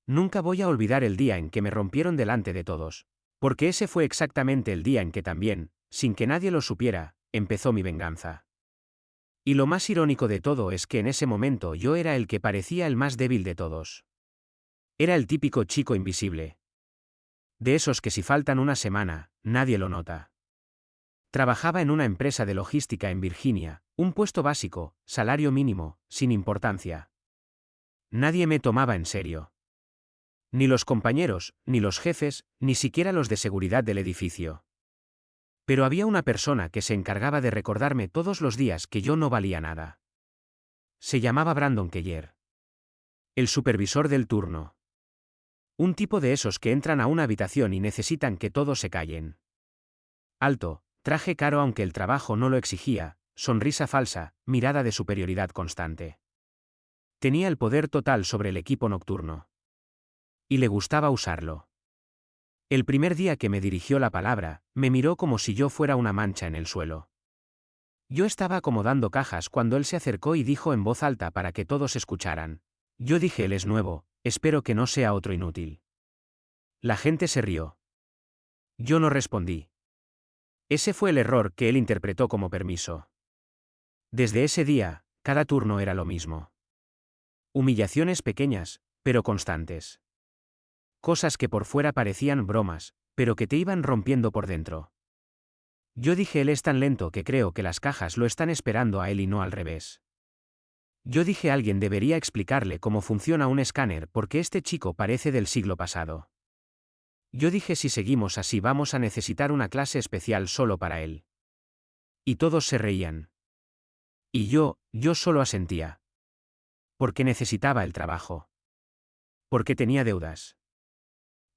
Nunca voy a olvidar el día en que me rompieron delante de todos, porque ese fue exactamente el día en que también, sin que nadie lo supiera, empezó mi venganza. Y lo más irónico de todo es que en ese momento yo era el que parecía el más débil de todos. Era el típico chico invisible. De esos que si faltan una semana, nadie lo nota. Trabajaba en una empresa de logística en Virginia, un puesto básico, salario mínimo, sin importancia. Nadie me tomaba en serio. Ni los compañeros, ni los jefes, ni siquiera los de seguridad del edificio. Pero había una persona que se encargaba de recordarme todos los días que yo no valía nada. Se llamaba Brandon Keller. El supervisor del turno. Un tipo de esos que entran a una habitación y necesitan que todos se callen. Alto, traje caro aunque el trabajo no lo exigía, sonrisa falsa, mirada de superioridad constante. Tenía el poder total sobre el equipo nocturno. Y le gustaba usarlo. El primer día que me dirigió la palabra, me miró como si yo fuera una mancha en el suelo. Yo estaba acomodando cajas cuando él se acercó y dijo en voz alta para que todos escucharan. Yo dije: él es nuevo, espero que no sea otro inútil. La gente se rió. Yo no respondí. Ese fue el error que él interpretó como permiso. Desde ese día, cada turno era lo mismo. Humillaciones pequeñas, pero constantes. Cosas que por fuera parecían bromas, pero que te iban rompiendo por dentro. Yo dije: él es tan lento que creo que las cajas lo están esperando a él y no al revés. Yo dije: alguien debería explicarle cómo funciona un escáner porque este chico parece del siglo pasado. Yo dije: si seguimos así vamos a necesitar una clase especial solo para él. Y todos se reían. Y yo solo asentía. Porque necesitaba el trabajo. Porque tenía deudas.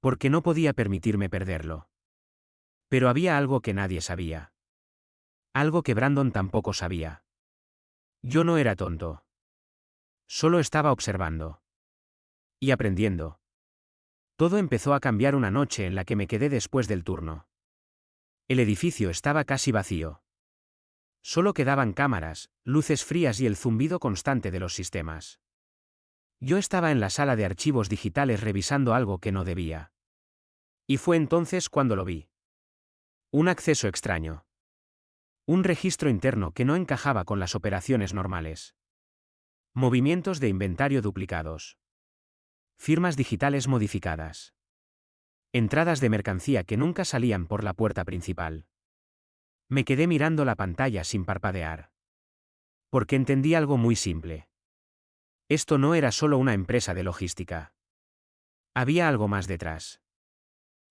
Porque no podía permitirme perderlo. Pero había algo que nadie sabía. Algo que Brandon tampoco sabía. Yo no era tonto. Solo estaba observando. Y aprendiendo. Todo empezó a cambiar una noche en la que me quedé después del turno. El edificio estaba casi vacío. Solo quedaban cámaras, luces frías y el zumbido constante de los sistemas. Yo estaba en la sala de archivos digitales revisando algo que no debía. Y fue entonces cuando lo vi. Un acceso extraño. Un registro interno que no encajaba con las operaciones normales. Movimientos de inventario duplicados. Firmas digitales modificadas. Entradas de mercancía que nunca salían por la puerta principal. Me quedé mirando la pantalla sin parpadear. Porque entendí algo muy simple. Esto no era solo una empresa de logística. Había algo más detrás.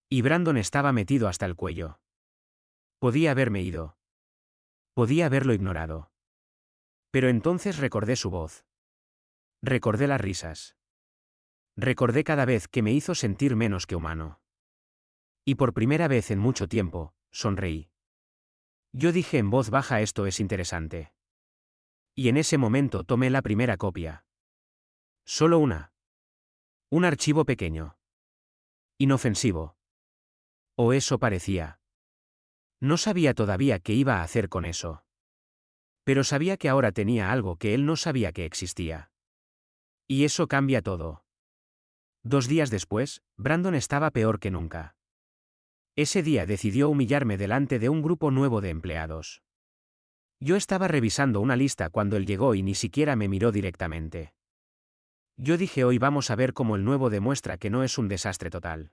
Y Brandon estaba metido hasta el cuello. Podía haberme ido. Podía haberlo ignorado. Pero entonces recordé su voz. Recordé las risas. Recordé cada vez que me hizo sentir menos que humano. Y por primera vez en mucho tiempo, sonreí. Yo dije en voz baja: esto es interesante. Y en ese momento tomé la primera copia. Solo una. Un archivo pequeño. Inofensivo. O eso parecía. No sabía todavía qué iba a hacer con eso. Pero sabía que ahora tenía algo que él no sabía que existía. Y eso cambia todo. 2 días después, Brandon estaba peor que nunca. Ese día decidió humillarme delante de un grupo nuevo de empleados. Yo estaba revisando una lista cuando él llegó y ni siquiera me miró directamente. Yo dije: hoy vamos a ver cómo el nuevo demuestra que no es un desastre total.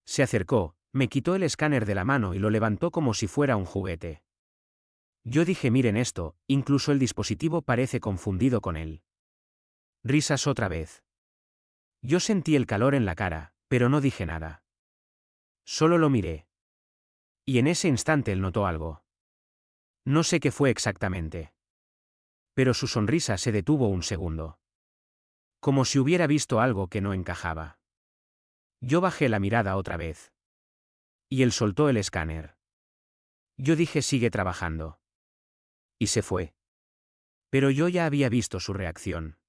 Se acercó, me quitó el escáner de la mano y lo levantó como si fuera un juguete. Yo dije: miren esto, incluso el dispositivo parece confundido con él. Risas otra vez. Yo sentí el calor en la cara, pero no dije nada. Solo lo miré. Y en ese instante él notó algo. No sé qué fue exactamente. Pero su sonrisa se detuvo un segundo. Como si hubiera visto algo que no encajaba. Yo bajé la mirada otra vez. Y él soltó el escáner. Yo dije: sigue trabajando. Y se fue. Pero yo ya había visto su reacción.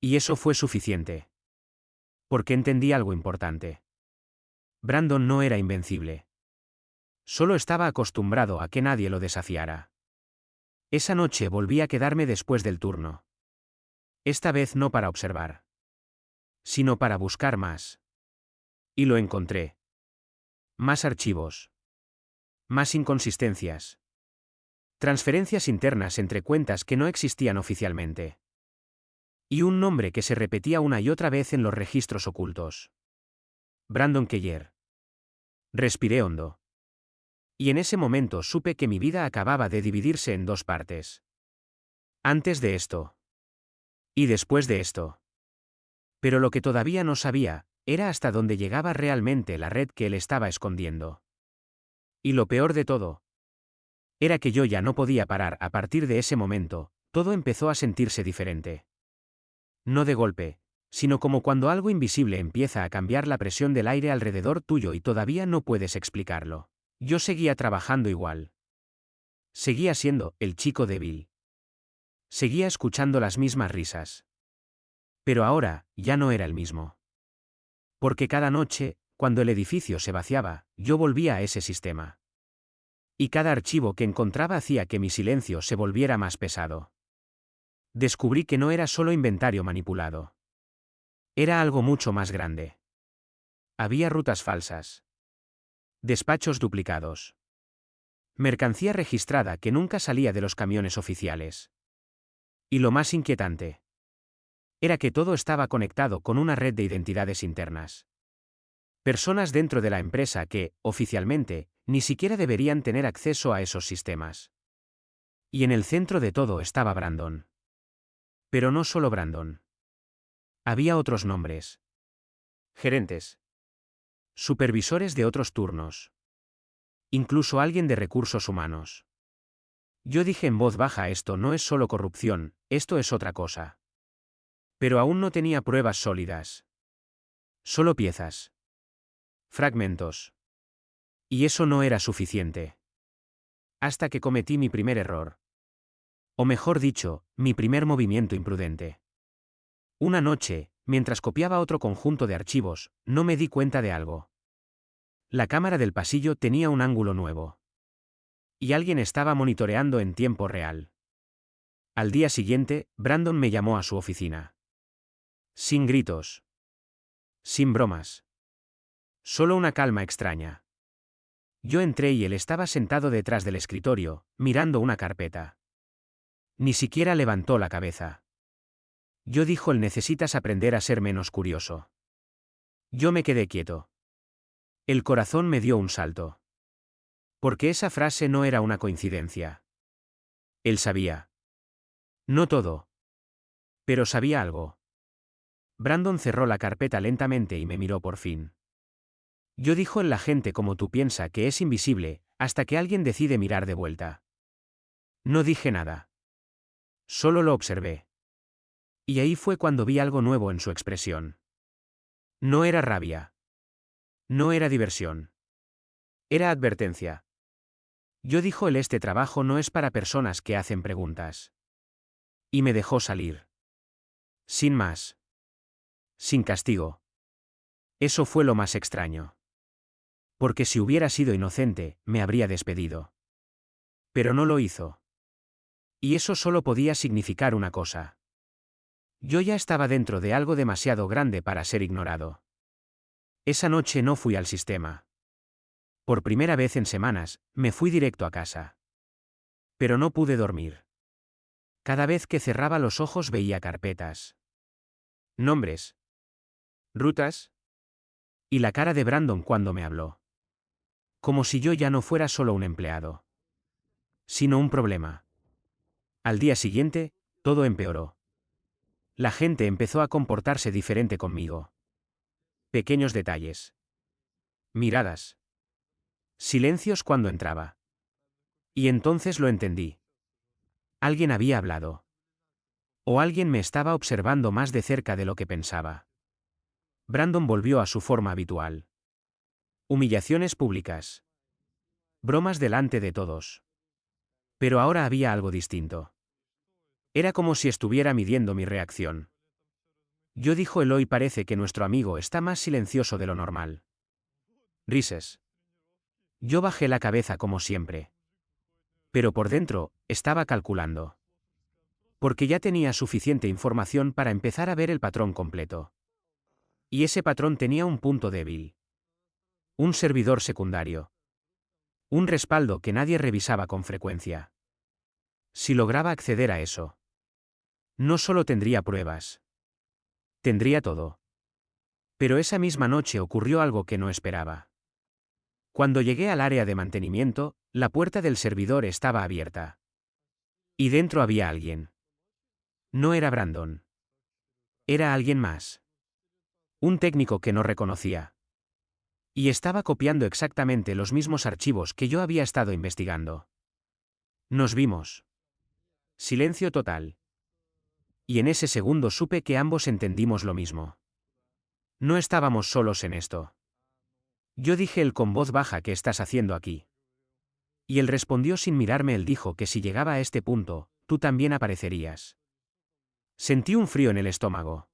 Y eso fue suficiente. Porque entendí algo importante. Brandon no era invencible. Solo estaba acostumbrado a que nadie lo desafiara. Esa noche volví a quedarme después del turno. Esta vez no para observar. sino para buscar más. Y lo encontré. Más archivos. Más inconsistencias. Transferencias internas entre cuentas que no existían oficialmente. Y un nombre que se repetía una y otra vez en los registros ocultos. Brandon Keller. Respiré hondo. Y en ese momento supe que mi vida acababa de dividirse en dos partes. Antes de esto. Y después de esto. Pero lo que todavía no sabía, era hasta dónde llegaba realmente la red que él estaba escondiendo. Y lo peor de todo, era que yo ya no podía parar. A partir de ese momento, todo empezó a sentirse diferente. No de golpe, sino como cuando algo invisible empieza a cambiar la presión del aire alrededor tuyo y todavía no puedes explicarlo. Yo seguía trabajando igual. Seguía siendo el chico débil. Seguía escuchando las mismas risas. Pero ahora, ya no era el mismo. Porque cada noche, cuando el edificio se vaciaba, yo volvía a ese sistema. Y cada archivo que encontraba hacía que mi silencio se volviera más pesado. Descubrí que no era solo inventario manipulado. Era algo mucho más grande. Había rutas falsas. Despachos duplicados. Mercancía registrada que nunca salía de los camiones oficiales. Y lo más inquietante era que todo estaba conectado con una red de identidades internas. Personas dentro de la empresa que, oficialmente, ni siquiera deberían tener acceso a esos sistemas. Y en el centro de todo estaba Brandon. Pero no solo Brandon. Había otros nombres. Gerentes. Supervisores de otros turnos. Incluso alguien de recursos humanos. Yo dije en voz baja: esto no es solo corrupción, esto es otra cosa. Pero aún no tenía pruebas sólidas. Solo piezas. Fragmentos. Y eso no era suficiente. Hasta que cometí mi primer error. O mejor dicho, mi primer movimiento imprudente. Una noche, mientras copiaba otro conjunto de archivos, no me di cuenta de algo. La cámara del pasillo tenía un ángulo nuevo. Y alguien estaba monitoreando en tiempo real. Al día siguiente, Brandon me llamó a su oficina. Sin gritos. Sin bromas. Solo una calma extraña. Yo entré y él estaba sentado detrás del escritorio, mirando una carpeta. Ni siquiera levantó la cabeza. Yo dijo: él necesitas aprender a ser menos curioso. Yo me quedé quieto. El corazón me dio un salto. Porque esa frase no era una coincidencia. Él sabía. No todo. Pero sabía algo. Brandon cerró la carpeta lentamente y me miró por fin. Yo dijo: en la gente como tú piensa que es invisible, hasta que alguien decide mirar de vuelta. No dije nada. Solo lo observé. Y ahí fue cuando vi algo nuevo en su expresión. No era rabia. No era diversión. Era advertencia. Yo dijo: este trabajo no es para personas que hacen preguntas. Y me dejó salir. Sin más. Sin castigo. Eso fue lo más extraño. Porque si hubiera sido inocente, me habría despedido. Pero no lo hizo. Y eso solo podía significar una cosa. Yo ya estaba dentro de algo demasiado grande para ser ignorado. Esa noche no fui al sistema. Por primera vez en semanas, me fui directo a casa. Pero no pude dormir. Cada vez que cerraba los ojos veía carpetas. Nombres. Rutas. Y la cara de Brandon cuando me habló. Como si yo ya no fuera solo un empleado. Sino un problema. Al día siguiente, todo empeoró. La gente empezó a comportarse diferente conmigo. Pequeños detalles. Miradas. Silencios cuando entraba. Y entonces lo entendí. Alguien había hablado. O alguien me estaba observando más de cerca de lo que pensaba. Brandon volvió a su forma habitual. Humillaciones públicas. Bromas delante de todos. Pero ahora había algo distinto. Era como si estuviera midiendo mi reacción. Yo dijo: hoy parece que nuestro amigo está más silencioso de lo normal. Rises. Yo bajé la cabeza como siempre. Pero por dentro, estaba calculando. Porque ya tenía suficiente información para empezar a ver el patrón completo. Y ese patrón tenía un punto débil. Un servidor secundario. Un respaldo que nadie revisaba con frecuencia. Si lograba acceder a eso, no solo tendría pruebas. Tendría todo. Pero esa misma noche ocurrió algo que no esperaba. Cuando llegué al área de mantenimiento, la puerta del servidor estaba abierta. Y dentro había alguien. No era Brandon. Era alguien más. Un técnico que no reconocía. Y estaba copiando exactamente los mismos archivos que yo había estado investigando. Nos vimos. Silencio total. Y en ese segundo supe que ambos entendimos lo mismo. No estábamos solos en esto. Yo dije él con voz baja: ¿qué estás haciendo aquí? Y él respondió sin mirarme: él dijo que si llegaba a este punto, tú también aparecerías. Sentí un frío en el estómago.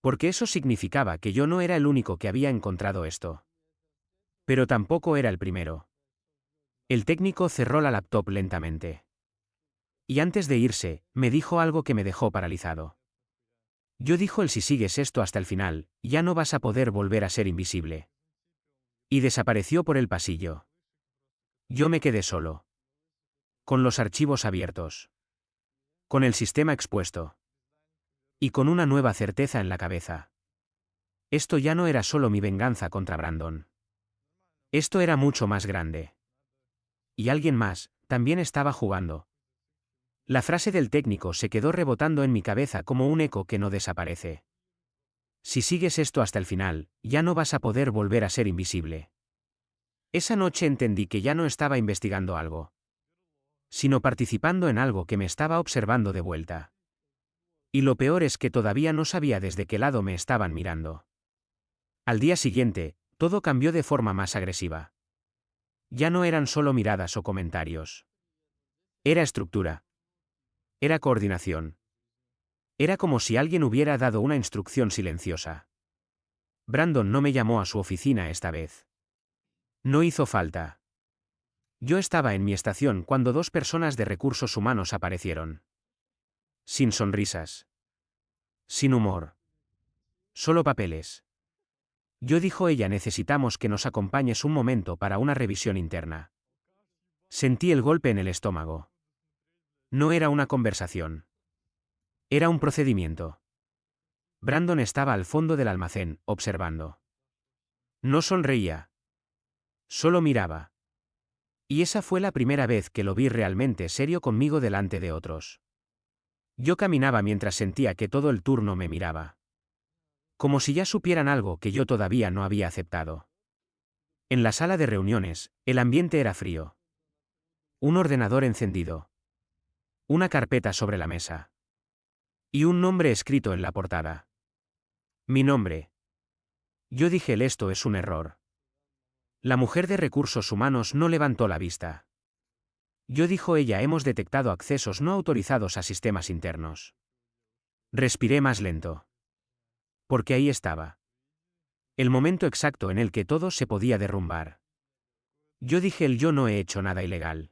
Porque eso significaba que yo no era el único que había encontrado esto. Pero tampoco era el primero. El técnico cerró la laptop lentamente. Y antes de irse, me dijo algo que me dejó paralizado. Yo dijo él: si sigues esto hasta el final, ya no vas a poder volver a ser invisible. Y desapareció por el pasillo. Yo me quedé solo. Con los archivos abiertos. Con el sistema expuesto. Y con una nueva certeza en la cabeza. Esto ya no era solo mi venganza contra Brandon. Esto era mucho más grande. Y alguien más, también estaba jugando. La frase del técnico se quedó rebotando en mi cabeza como un eco que no desaparece. Si sigues esto hasta el final, ya no vas a poder volver a ser invisible. Esa noche entendí que ya no estaba investigando algo, sino participando en algo que me estaba observando de vuelta. Y lo peor es que todavía no sabía desde qué lado me estaban mirando. Al día siguiente, todo cambió de forma más agresiva. Ya no eran solo miradas o comentarios. Era estructura. Era coordinación. Era como si alguien hubiera dado una instrucción silenciosa. Brandon no me llamó a su oficina esta vez. No hizo falta. Yo estaba en mi estación cuando dos personas de recursos humanos aparecieron. Sin sonrisas. Sin humor. Solo papeles. Yo, dijo ella: necesitamos que nos acompañes un momento para una revisión interna. Sentí el golpe en el estómago. No era una conversación. Era un procedimiento. Brandon estaba al fondo del almacén, observando. No sonreía. Solo miraba. Y esa fue la primera vez que lo vi realmente serio conmigo delante de otros. Yo caminaba mientras sentía que todo el turno me miraba. Como si ya supieran algo que yo todavía no había aceptado. En la sala de reuniones, el ambiente era frío. Un ordenador encendido. Una carpeta sobre la mesa. Y un nombre escrito en la portada. Mi nombre. Yo dije: esto es un error. La mujer de recursos humanos no levantó la vista. Yo, dijo ella: hemos detectado accesos no autorizados a sistemas internos. Respiré más lento. Porque ahí estaba. El momento exacto en el que todo se podía derrumbar. Yo dije: yo no he hecho nada ilegal.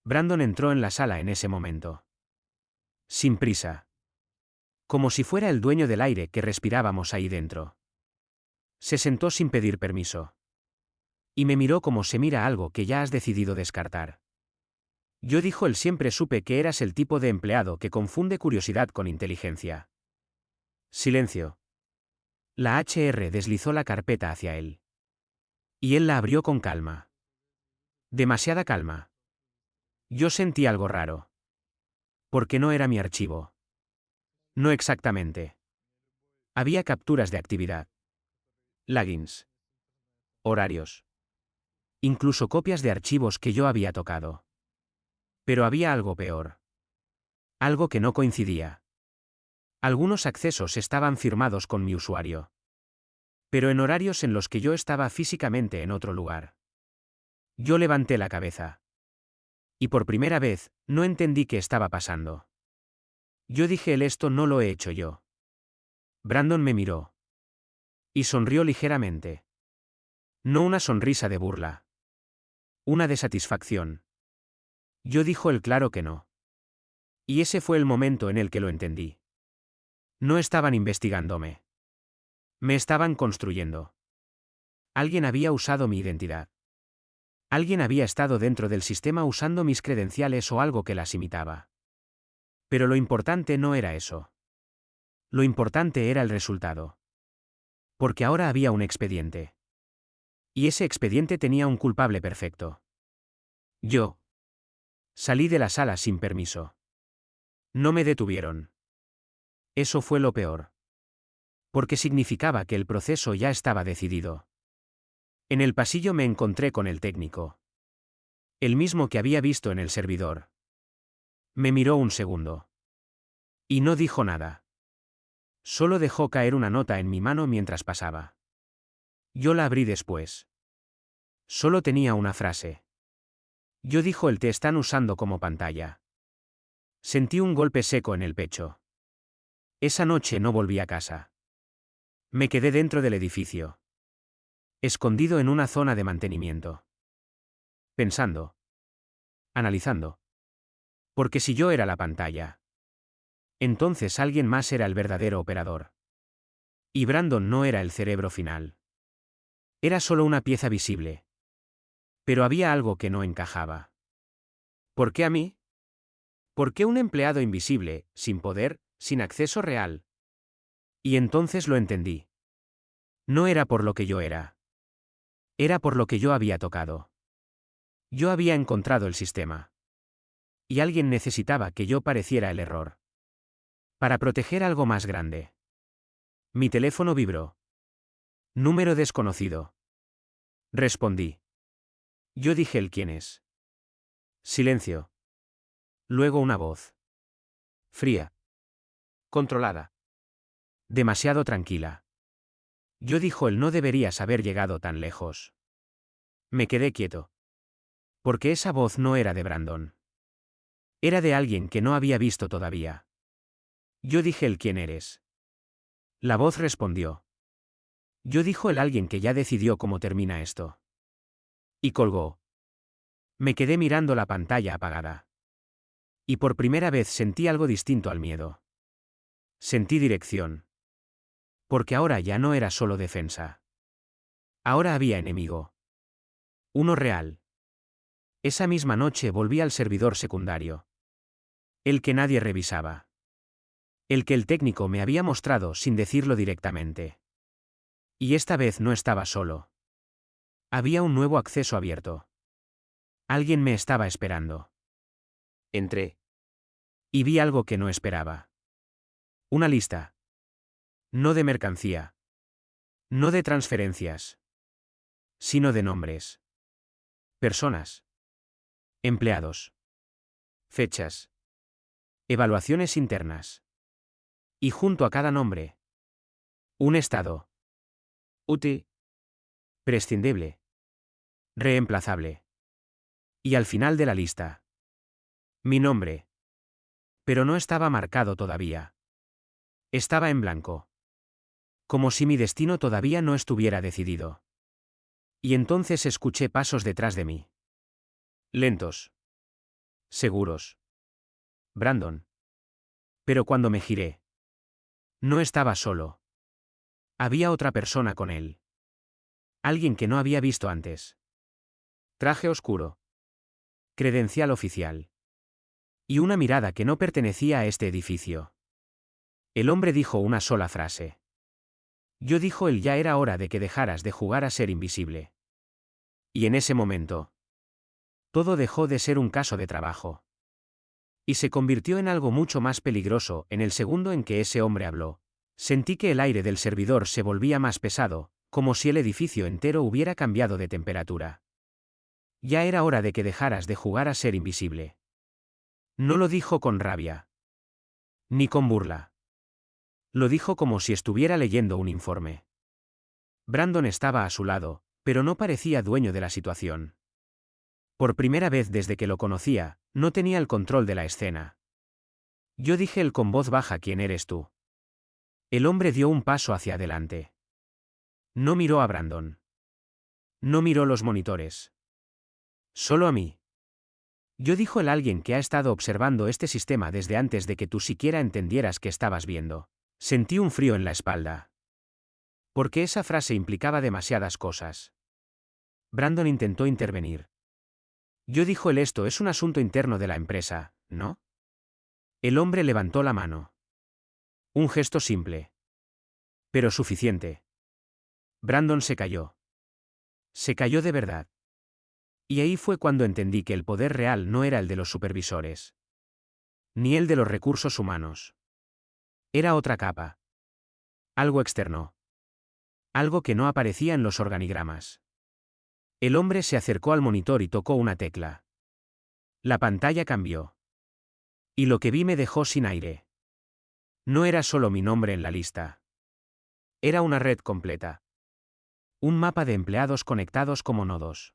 Brandon entró en la sala en ese momento. Sin prisa. Como si fuera el dueño del aire que respirábamos ahí dentro. Se sentó sin pedir permiso. Y me miró como se mira algo que ya has decidido descartar. Yo, dijo él: siempre supe que eras el tipo de empleado que confunde curiosidad con inteligencia. Silencio. La HR deslizó la carpeta hacia él. Y él la abrió con calma. Demasiada calma. Yo sentí algo raro. Porque no era mi archivo. No exactamente. Había capturas de actividad. Logins. Horarios. Incluso copias de archivos que yo había tocado. Pero había algo peor. Algo que no coincidía. Algunos accesos estaban firmados con mi usuario. Pero en horarios en los que yo estaba físicamente en otro lugar. Yo levanté la cabeza. Y por primera vez, no entendí qué estaba pasando. Yo dije: esto no lo he hecho yo. Brandon me miró. Y sonrió ligeramente. No una sonrisa de burla. Una de satisfacción. Yo, dijo él: claro que no. Y ese fue el momento en el que lo entendí. No estaban investigándome. Me estaban construyendo. Alguien había usado mi identidad. Alguien había estado dentro del sistema usando mis credenciales o algo que las imitaba. Pero lo importante no era eso. Lo importante era el resultado. Porque ahora había un expediente. Y ese expediente tenía un culpable perfecto. Yo. Salí de la sala sin permiso. No me detuvieron. Eso fue lo peor. Porque significaba que el proceso ya estaba decidido. En el pasillo me encontré con el técnico. El mismo que había visto en el servidor. Me miró un segundo. Y no dijo nada. Solo dejó caer una nota en mi mano mientras pasaba. Yo la abrí después. Solo tenía una frase. Yo dijo te están usando como pantalla. Sentí un golpe seco en el pecho. Esa noche no volví a casa. Me quedé dentro del edificio. Escondido en una zona de mantenimiento. Pensando. Analizando. Porque si yo era la pantalla, entonces alguien más era el verdadero operador. Y Brandon no era el cerebro final. Era solo una pieza visible. Pero había algo que no encajaba. ¿Por qué a mí? ¿Por qué un empleado invisible, sin poder, sin acceso real? Y entonces lo entendí. No era por lo que yo era. Era por lo que yo había tocado. Yo había encontrado el sistema. Y alguien necesitaba que yo pareciera el error. Para proteger algo más grande. Mi teléfono vibró. Número desconocido. Respondí. Yo dije el quién es. Silencio. Luego una voz. Fría. Controlada. Demasiado tranquila. Yo dijo no deberías haber llegado tan lejos. Me quedé quieto. Porque esa voz no era de Brandon. Era de alguien que no había visto todavía. Yo dije el quién eres. La voz respondió. Yo dijo el alguien que ya decidió cómo termina esto. Y colgó. Me quedé mirando la pantalla apagada. Y por primera vez sentí algo distinto al miedo. Sentí dirección. Porque ahora ya no era solo defensa. Ahora había enemigo. Uno real. Esa misma noche volví al servidor secundario. El que nadie revisaba. El que el técnico me había mostrado sin decirlo directamente. Y esta vez no estaba solo. Había un nuevo acceso abierto. Alguien me estaba esperando. Entré. Y vi algo que no esperaba. Una lista. No de mercancía. No de transferencias. Sino de nombres. Personas. Empleados. Fechas. Evaluaciones internas. Y junto a cada nombre. Un estado. Útil. Prescindible. Reemplazable. Y al final de la lista. Mi nombre. Pero no estaba marcado todavía. Estaba en blanco. Como si mi destino todavía no estuviera decidido. Y entonces escuché pasos detrás de mí. Lentos. Seguros. Brandon. Pero cuando me giré. No estaba solo. Había otra persona con él. Alguien que no había visto antes. Traje oscuro. Credencial oficial. Y una mirada que no pertenecía a este edificio. El hombre dijo una sola frase. Yo dijo ya era hora de que dejaras de jugar a ser invisible. Y en ese momento. Todo dejó de ser un caso de trabajo. Y se convirtió en algo mucho más peligroso. En el segundo en que ese hombre habló, sentí que el aire del servidor se volvía más pesado, como si el edificio entero hubiera cambiado de temperatura. Ya era hora de que dejaras de jugar a ser invisible. No lo dijo con rabia. Ni con burla. Lo dijo como si estuviera leyendo un informe. Brandon estaba a su lado, pero no parecía dueño de la situación. Por primera vez desde que lo conocía, no tenía el control de la escena. Yo dije con voz baja ¿quién eres tú? El hombre dio un paso hacia adelante. No miró a Brandon. No miró los monitores. Solo a mí. Yo dijo el alguien que ha estado observando este sistema desde antes de que tú siquiera entendieras que estabas viendo. Sentí un frío en la espalda. Porque esa frase implicaba demasiadas cosas. Brandon intentó intervenir. Yo dijo él, esto es un asunto interno de la empresa, ¿no? El hombre levantó la mano. Un gesto simple. Pero suficiente. Brandon se cayó. Se cayó de verdad. Y ahí fue cuando entendí que el poder real no era el de los supervisores. Ni el de los recursos humanos. Era otra capa. Algo externo. Algo que no aparecía en los organigramas. El hombre se acercó al monitor y tocó una tecla. La pantalla cambió. Y lo que vi me dejó sin aire. No era solo mi nombre en la lista. Era una red completa. Un mapa de empleados conectados como nodos.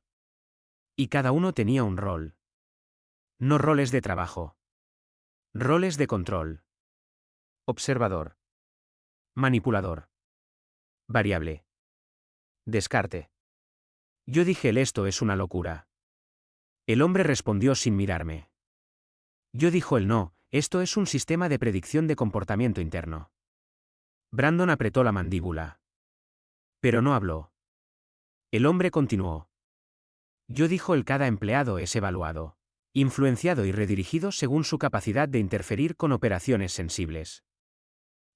Y cada uno tenía un rol. No roles de trabajo. Roles de control. Observador. Manipulador. Variable. Descarte. Yo dije, esto es una locura. El hombre respondió sin mirarme. Yo dijo el no, esto es un sistema de predicción de comportamiento interno. Brandon apretó la mandíbula. Pero no habló. El hombre continuó. Yo dijo el cada empleado es evaluado, influenciado y redirigido según su capacidad de interferir con operaciones sensibles.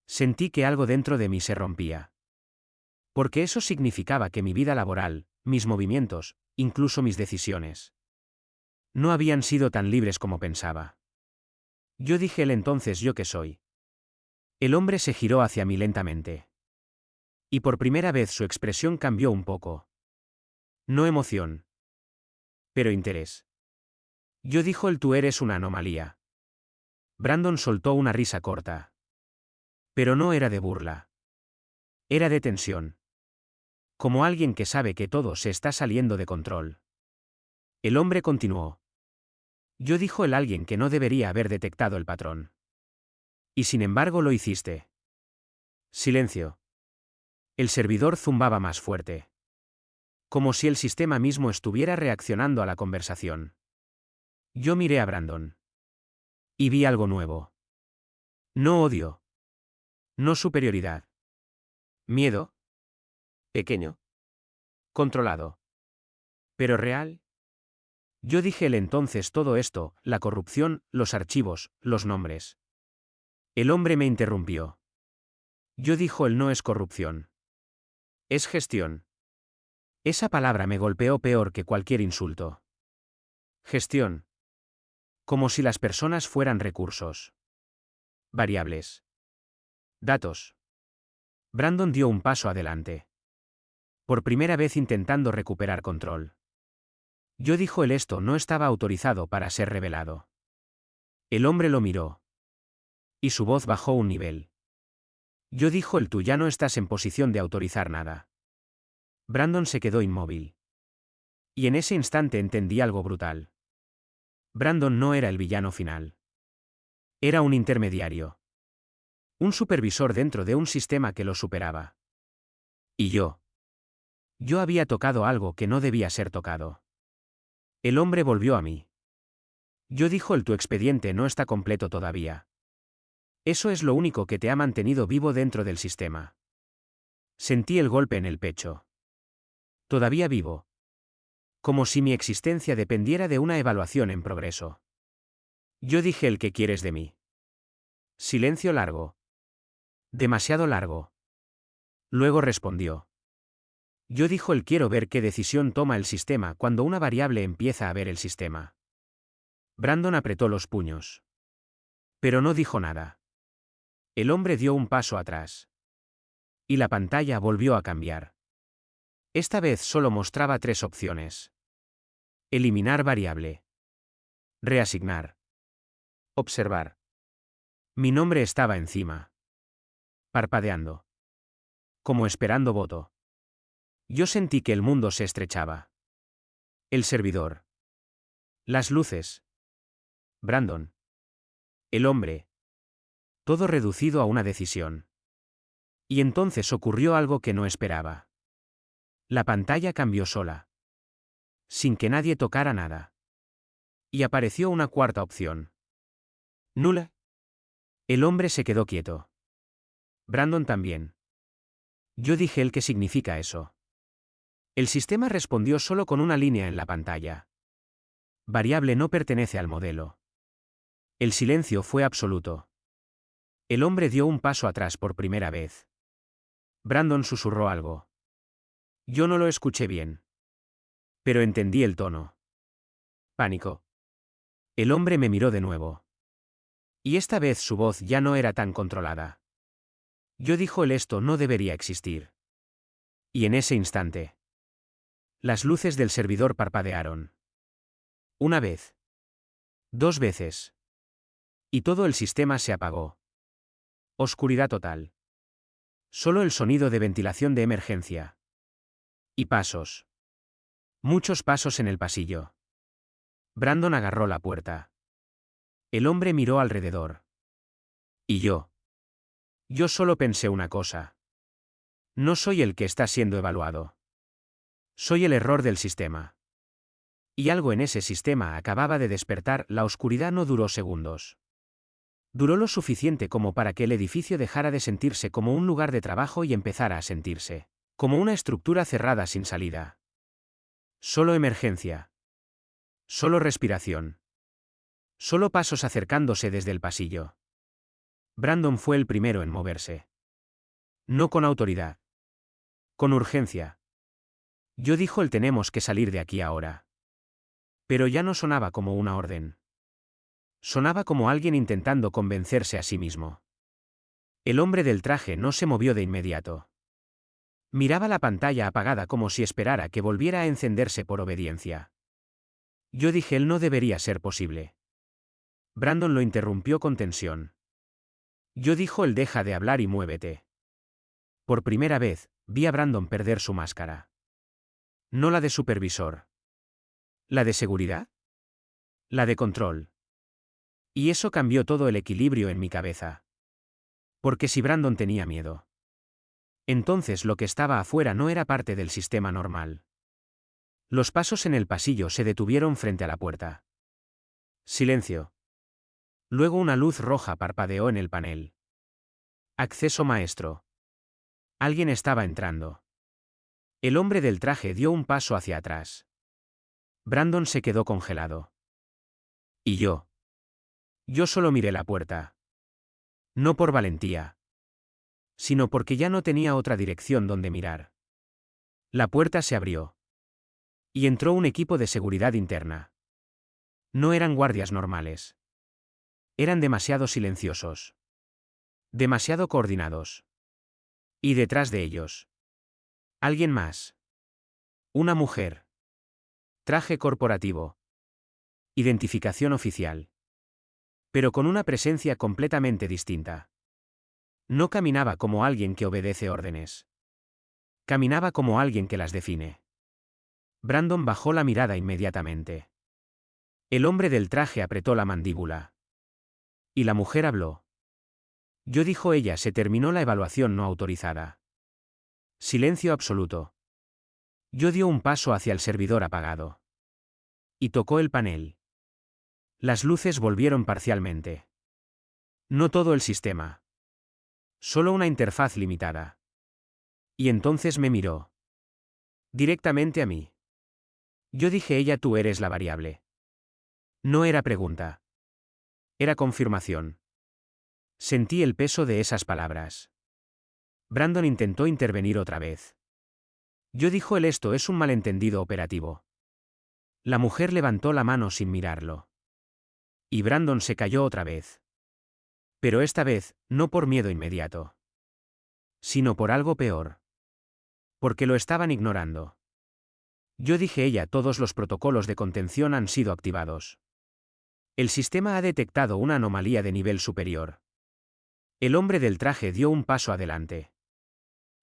Sentí que algo dentro de mí se rompía. Porque eso significaba que mi vida laboral, mis movimientos, incluso mis decisiones, no habían sido tan libres como pensaba. Yo dije él, entonces yo qué soy. El hombre se giró hacia mí lentamente. Y por primera vez su expresión cambió un poco. No emoción. Pero interés. Yo dijo él, tú eres una anomalía. Brandon soltó una risa corta. Pero no era de burla. Era de tensión. Como alguien que sabe que todo se está saliendo de control. El hombre continuó. Yo dijo él, alguien que no debería haber detectado el patrón. Y sin embargo lo hiciste. Silencio. El servidor zumbaba más fuerte. Como si el sistema mismo estuviera reaccionando a la conversación. Yo miré a Brandon. Y vi algo nuevo. No odio. No superioridad. Miedo. Pequeño. Controlado. Pero real. Yo dije él, entonces todo esto, la corrupción, los archivos, los nombres. El hombre me interrumpió. Yo dijo él, no es corrupción. Es gestión. Esa palabra me golpeó peor que cualquier insulto. Gestión. Como si las personas fueran recursos. Variables. Datos. Brandon dio un paso adelante. Por primera vez intentando recuperar control. Yo dijo él, esto no estaba autorizado para ser revelado. El hombre lo miró. Y su voz bajó un nivel. Yo dijo él, tú ya no estás en posición de autorizar nada. Brandon se quedó inmóvil. Y en ese instante entendí algo brutal. Brandon no era el villano final. Era un intermediario. Un supervisor dentro de un sistema que lo superaba. Y yo. Yo había tocado algo que no debía ser tocado. El hombre volvió a mí. Yo dijo él, tu expediente no está completo todavía. Eso es lo único que te ha mantenido vivo dentro del sistema. Sentí el golpe en el pecho. Todavía vivo. Como si mi existencia dependiera de una evaluación en progreso. Yo dije el que quieres de mí. Silencio largo. Demasiado largo. Luego respondió. Yo dijo el quiero ver qué decisión toma el sistema cuando una variable empieza a ver el sistema. Brandon apretó los puños. Pero no dijo nada. El hombre dio un paso atrás. Y la pantalla volvió a cambiar. Esta vez solo mostraba 3 opciones. Eliminar variable. Reasignar. Observar. Mi nombre estaba encima. Parpadeando. Como esperando voto. Yo sentí que el mundo se estrechaba. El servidor. Las luces. Brandon. El hombre. Todo reducido a una decisión. Y entonces ocurrió algo que no esperaba. La pantalla cambió sola. Sin que nadie tocara nada. Y apareció una cuarta opción. Nula. El hombre se quedó quieto. Brandon también. Yo dije ¿el qué significa eso? El sistema respondió solo con una línea en la pantalla. Variable no pertenece al modelo. El silencio fue absoluto. El hombre dio un paso atrás por primera vez. Brandon susurró algo. Yo no lo escuché bien. Pero entendí el tono. Pánico. El hombre me miró de nuevo. Y esta vez su voz ya no era tan controlada. Yo dijo el esto no debería existir. Y en ese instante, las luces del servidor parpadearon. Una vez. 2 veces. Y todo el sistema se apagó. Oscuridad total. Solo el sonido de ventilación de emergencia. Y pasos. Muchos pasos en el pasillo. Brandon agarró la puerta. El hombre miró alrededor. Y yo. Yo solo pensé una cosa. No soy el que está siendo evaluado. Soy el error del sistema. Y algo en ese sistema acababa de despertar. La oscuridad no duró segundos. Duró lo suficiente como para que el edificio dejara de sentirse como un lugar de trabajo y empezara a sentirse como una estructura cerrada sin salida. Solo emergencia. Solo respiración. Solo pasos acercándose desde el pasillo. Brandon fue el primero en moverse. No con autoridad. Con urgencia. Yo dijo el tenemos que salir de aquí ahora. Pero ya no sonaba como una orden. Sonaba como alguien intentando convencerse a sí mismo. El hombre del traje no se movió de inmediato. Miraba la pantalla apagada como si esperara que volviera a encenderse por obediencia. Yo dije él no debería ser posible. Brandon lo interrumpió con tensión. Yo dijo él deja de hablar y muévete. Por primera vez, vi a Brandon perder su máscara. No la de supervisor. ¿La de seguridad? La de control. Y eso cambió todo el equilibrio en mi cabeza. Porque si Brandon tenía miedo, entonces lo que estaba afuera no era parte del sistema normal. Los pasos en el pasillo se detuvieron frente a la puerta. Silencio. Luego una luz roja parpadeó en el panel. Acceso maestro. Alguien estaba entrando. El hombre del traje dio un paso hacia atrás. Brandon se quedó congelado. ¿Y yo? Yo solo miré la puerta. No por valentía, sino porque ya no tenía otra dirección donde mirar. La puerta se abrió. Y entró un equipo de seguridad interna. No eran guardias normales. Eran demasiado silenciosos. Demasiado coordinados. Y detrás de ellos. Alguien más. Una mujer. Traje corporativo. Identificación oficial. Pero con una presencia completamente distinta. No caminaba como alguien que obedece órdenes. Caminaba como alguien que las define. Brandon bajó la mirada inmediatamente. El hombre del traje apretó la mandíbula. Y la mujer habló. Yo dijo ella se terminó la evaluación no autorizada. Silencio absoluto. Yo dio un paso hacia el servidor apagado. Y tocó el panel. Las luces volvieron parcialmente. No todo el sistema. Solo una interfaz limitada. Y entonces me miró. Directamente a mí. Yo dije ella tú eres la variable. No era pregunta. Era confirmación. Sentí el peso de esas palabras. Brandon intentó intervenir otra vez. Yo dijo él esto es un malentendido operativo. La mujer levantó la mano sin mirarlo. Y Brandon se cayó otra vez. Pero esta vez, no por miedo inmediato. Sino por algo peor. Porque lo estaban ignorando. Yo dije ella todos los protocolos de contención han sido activados. El sistema ha detectado una anomalía de nivel superior. El hombre del traje dio un paso adelante.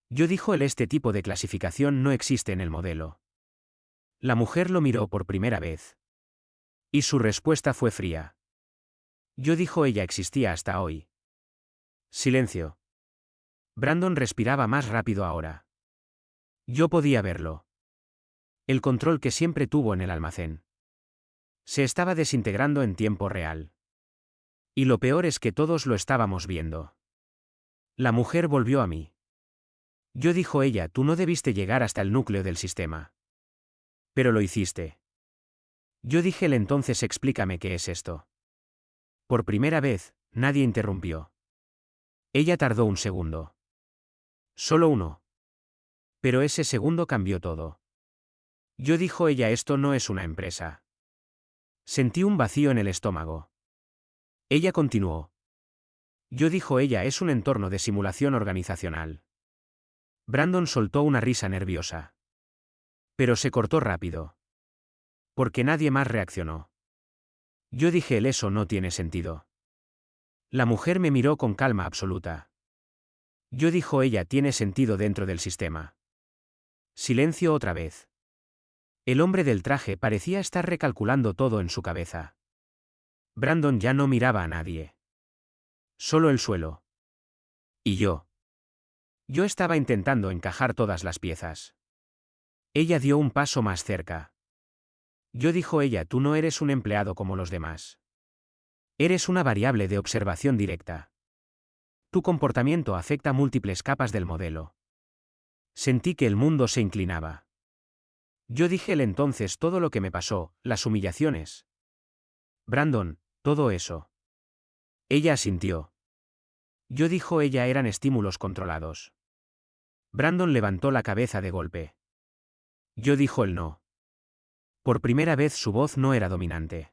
Yo dijo él este tipo de clasificación no existe en el modelo. La mujer lo miró por primera vez. Y su respuesta fue fría. Yo dijo ella existía hasta hoy. Silencio. Brandon respiraba más rápido ahora. Yo podía verlo. El control que siempre tuvo en el almacén. Se estaba desintegrando en tiempo real. Y lo peor es que todos lo estábamos viendo. La mujer volvió a mí. Yo, dijo ella, tú no debiste llegar hasta el núcleo del sistema. Pero lo hiciste. Yo, dije él, entonces explícame qué es esto. Por primera vez, nadie interrumpió. Ella tardó un segundo. Solo uno. Pero ese segundo cambió todo. Yo, dijo ella, esto no es una empresa. Sentí un vacío en el estómago. Ella continuó. Yo, dijo ella, es un entorno de simulación organizacional. Brandon soltó una risa nerviosa. Pero se cortó rápido. Porque nadie más reaccionó. Yo, dije él, eso no tiene sentido. La mujer me miró con calma absoluta. Yo, dijo ella, tiene sentido dentro del sistema. Silencio otra vez. El hombre del traje parecía estar recalculando todo en su cabeza. Brandon ya no miraba a nadie. Solo el suelo. Y yo. Yo estaba intentando encajar todas las piezas. Ella dio un paso más cerca. Yo, dijo ella, tú no eres un empleado como los demás. Eres una variable de observación directa. Tu comportamiento afecta múltiples capas del modelo. Sentí que el mundo se inclinaba. Yo, dije él, entonces todo lo que me pasó, las humillaciones. Brandon, todo eso. Ella asintió. Yo, dijo ella, eran estímulos controlados. Brandon levantó la cabeza de golpe. Yo, dijo él, no. Por primera vez su voz no era dominante.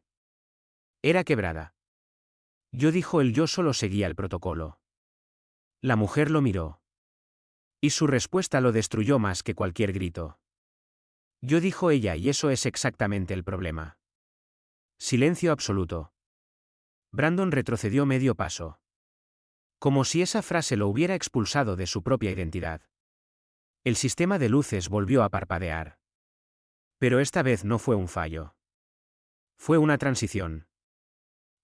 Era quebrada. Yo, dijo él, yo solo seguía el protocolo. La mujer lo miró. Y su respuesta lo destruyó más que cualquier grito. Yo, dijo ella, y eso es exactamente el problema. Silencio absoluto. Brandon retrocedió medio paso. Como si esa frase lo hubiera expulsado de su propia identidad. El sistema de luces volvió a parpadear. Pero esta vez no fue un fallo. Fue una transición.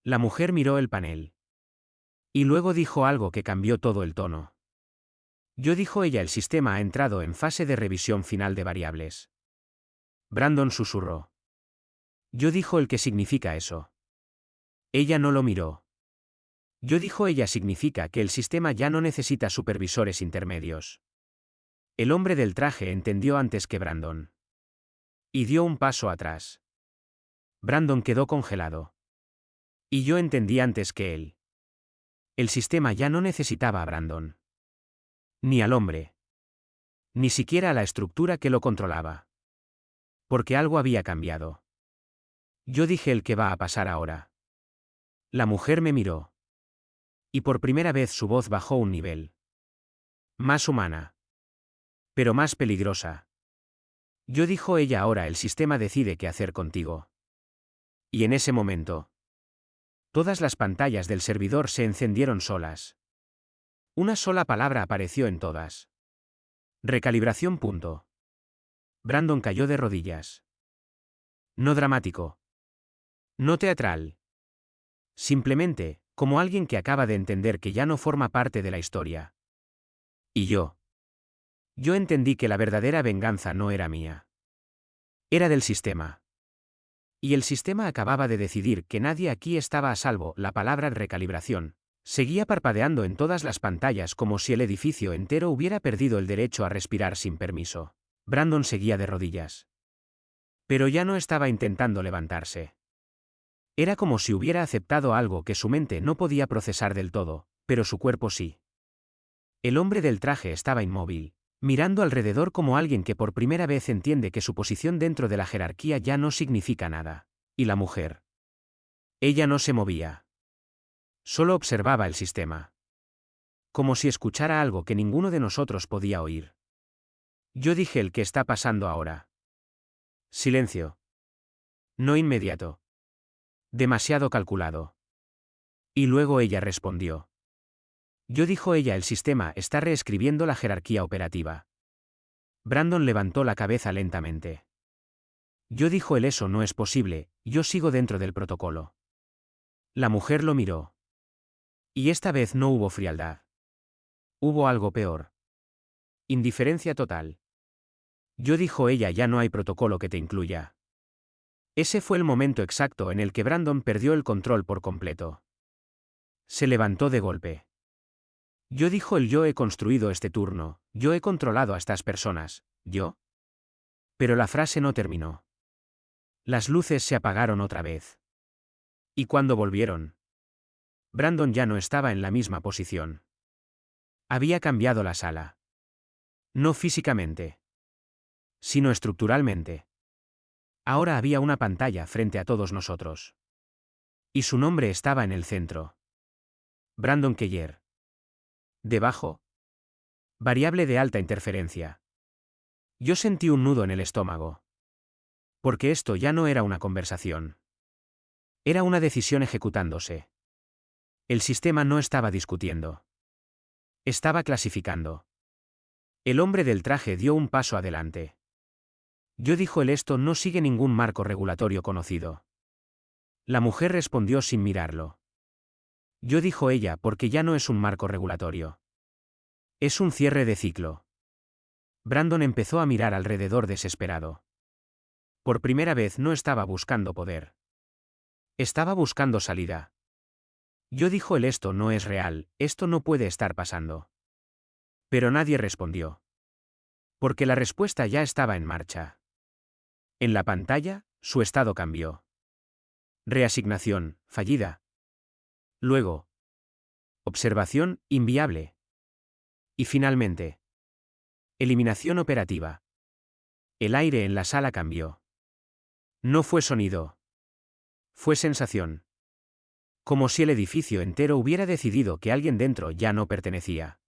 La mujer miró el panel. Y luego dijo algo que cambió todo el tono. Yo, dijo ella, el sistema ha entrado en fase de revisión final de variables. Brandon susurró. Yo, dijo él, ¿qué significa eso? Ella no lo miró. Yo, dijo ella, significa que el sistema ya no necesita supervisores intermedios. El hombre del traje entendió antes que Brandon. Y dio un paso atrás. Brandon quedó congelado. Y yo entendí antes que él. El sistema ya no necesitaba a Brandon. Ni al hombre. Ni siquiera a la estructura que lo controlaba. Porque algo había cambiado. Yo, dije el que va a pasar ahora. La mujer me miró. Y por primera vez su voz bajó un nivel. Más humana. Pero más peligrosa. Yo, dijo ella, ahora el sistema decide qué hacer contigo. Y en ese momento. Todas las pantallas del servidor se encendieron solas. Una sola palabra apareció en todas. Recalibración. Punto. Brandon cayó de rodillas. No dramático. No teatral. Simplemente, como alguien que acaba de entender que ya no forma parte de la historia. Y yo. Yo entendí que la verdadera venganza no era mía. Era del sistema. Y el sistema acababa de decidir que nadie aquí estaba a salvo. La palabra recalibración seguía parpadeando en todas las pantallas como si el edificio entero hubiera perdido el derecho a respirar sin permiso. Brandon seguía de rodillas. Pero ya no estaba intentando levantarse. Era como si hubiera aceptado algo que su mente no podía procesar del todo, pero su cuerpo sí. El hombre del traje estaba inmóvil, mirando alrededor como alguien que por primera vez entiende que su posición dentro de la jerarquía ya no significa nada. Y la mujer. Ella no se movía. Solo observaba el sistema. Como si escuchara algo que ninguno de nosotros podía oír. Yo, dije el que está pasando ahora. Silencio. No inmediato. Demasiado calculado. Y luego ella respondió. Yo, dijo ella, el sistema está reescribiendo la jerarquía operativa. Brandon levantó la cabeza lentamente. Yo, dijo él, eso no es posible, yo sigo dentro del protocolo. La mujer lo miró. Y esta vez no hubo frialdad. Hubo algo peor. Indiferencia total. Yo, dijo ella, ya no hay protocolo que te incluya. Ese fue el momento exacto en el que Brandon perdió el control por completo. Se levantó de golpe. Yo he construido este turno, yo he controlado a estas personas, yo. Pero la frase no terminó. Las luces se apagaron otra vez. Y cuando volvieron, Brandon ya no estaba en la misma posición. Había cambiado la sala. No físicamente, sino estructuralmente. Ahora había una pantalla frente a todos nosotros. Y su nombre estaba en el centro. Brandon Keller. Debajo. Variable de alta interferencia. Yo sentí un nudo en el estómago. Porque esto ya no era una conversación. Era una decisión ejecutándose. El sistema no estaba discutiendo. Estaba clasificando. El hombre del traje dio un paso adelante. Yo dijo él esto no sigue ningún marco regulatorio conocido. La mujer respondió sin mirarlo. Yo dijo ella porque ya no es un marco regulatorio. Es un cierre de ciclo. Brandon empezó a mirar alrededor desesperado. Por primera vez no estaba buscando poder. Estaba buscando salida. Yo dijo él esto no es real, esto no puede estar pasando. Pero nadie respondió. Porque la respuesta ya estaba en marcha. En la pantalla, su estado cambió. Reasignación, fallida. Luego. Observación, inviable. Y finalmente. Eliminación operativa. El aire en la sala cambió. No fue sonido. Fue sensación. Como si el edificio entero hubiera decidido que alguien dentro ya no pertenecía.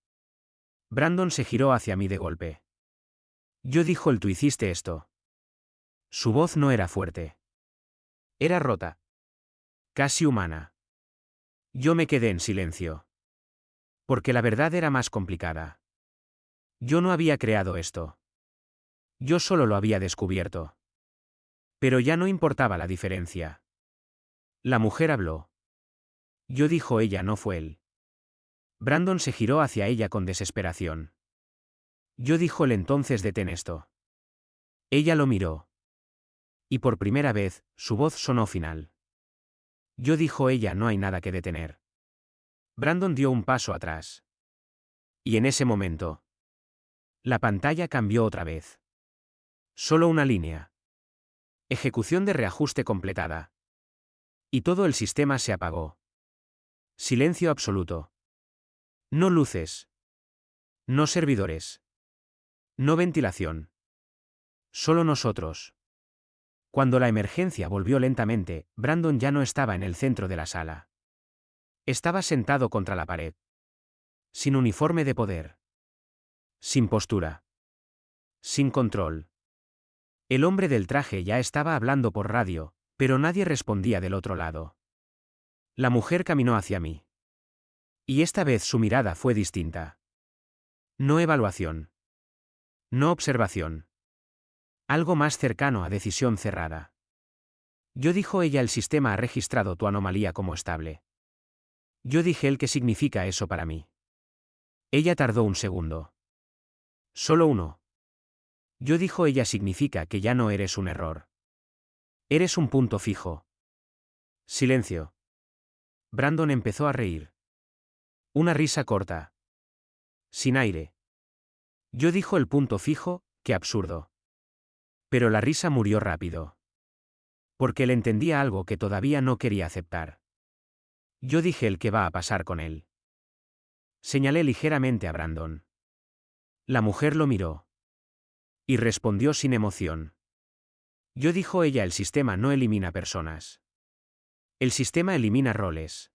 Brandon se giró hacia mí de golpe. Yo dijo tú hiciste esto. Su voz no era fuerte. Era rota. Casi humana. Yo me quedé en silencio. Porque la verdad era más complicada. Yo no había creado esto. Yo solo lo había descubierto. Pero ya no importaba la diferencia. La mujer habló. Yo dijo ella no fue él. Brandon se giró hacia ella con desesperación. Yo dijo él entonces detén esto. Ella lo miró. Y por primera vez, su voz sonó final. Yo dijo ella no hay nada que detener. Brandon dio un paso atrás. Y en ese momento, la pantalla cambió otra vez. Solo una línea. Ejecución de reajuste completada. Y todo el sistema se apagó. Silencio absoluto. No luces. No servidores. No ventilación. Solo nosotros. Cuando la emergencia volvió lentamente, Brandon ya no estaba en el centro de la sala. Estaba sentado contra la pared. Sin uniforme de poder. Sin postura. Sin control. El hombre del traje ya estaba hablando por radio, pero nadie respondía del otro lado. La mujer caminó hacia mí. Y esta vez su mirada fue distinta. No evaluación. No observación. Algo más cercano a decisión cerrada. Yo dijo ella el sistema ha registrado tu anomalía como estable. Yo dije el qué significa eso para mí. Ella tardó un segundo. Solo uno. Yo dijo ella significa que ya no eres un error. Eres un punto fijo. Silencio. Brandon empezó a reír. Una risa corta. Sin aire. Yo dijo el punto fijo, qué absurdo. Pero la risa murió rápido. Porque él entendía algo que todavía no quería aceptar. Yo dije el que va a pasar con él. Señalé ligeramente a Brandon. La mujer lo miró. Y respondió sin emoción. Yo dijo ella el sistema no elimina personas. El sistema elimina roles.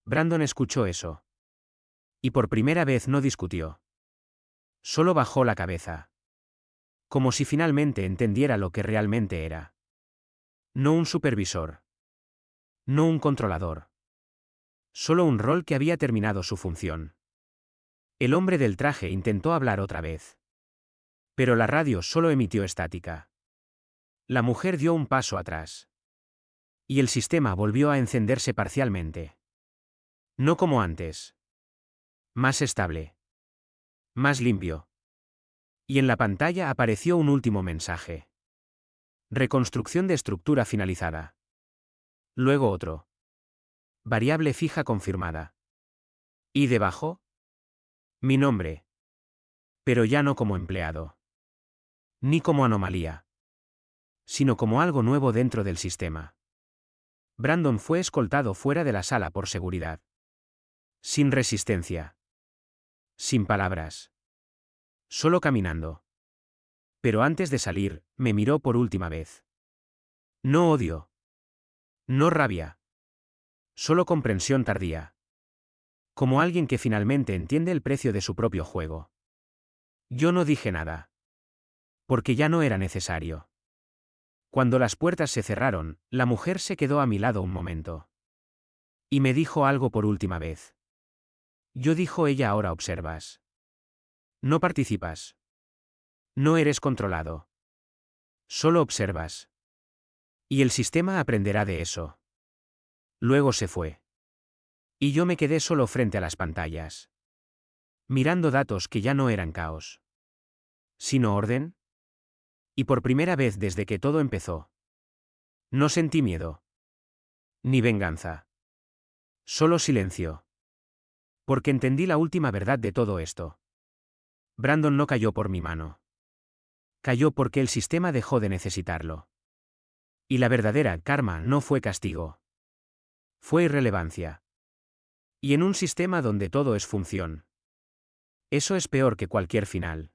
Brandon escuchó eso. Y por primera vez no discutió. Solo bajó la cabeza. Como si finalmente entendiera lo que realmente era. No un supervisor. No un controlador. Solo un rol que había terminado su función. El hombre del traje intentó hablar otra vez. Pero la radio solo emitió estática. La mujer dio un paso atrás. Y el sistema volvió a encenderse parcialmente. No como antes. Más estable. Más limpio. Y en la pantalla apareció un último mensaje. Reconstrucción de estructura finalizada. Luego otro. Variable fija confirmada. Y debajo, Mi nombre. Pero ya no como empleado. Ni como anomalía. Sino como algo nuevo dentro del sistema. Brandon fue escoltado fuera de la sala por seguridad. Sin resistencia. Sin palabras. Solo caminando. Pero antes de salir, me miró por última vez. No odio. No rabia. Solo comprensión tardía. Como alguien que finalmente entiende el precio de su propio juego. Yo no dije nada. Porque ya no era necesario. Cuando las puertas se cerraron, la mujer se quedó a mi lado un momento. Y me dijo algo por última vez. Yo dijo ella ahora observas. No participas. No eres controlado. Solo observas. Y el sistema aprenderá de eso. Luego se fue. Y yo me quedé solo frente a las pantallas. Mirando datos que ya no eran caos. Sino orden. Y por primera vez desde que todo empezó. No sentí miedo. Ni venganza. Solo silencio. Porque entendí la última verdad de todo esto. Brandon no cayó por mi mano. Cayó porque el sistema dejó de necesitarlo. Y la verdadera karma no fue castigo. Fue irrelevancia. Y en un sistema donde todo es función. Eso es peor que cualquier final.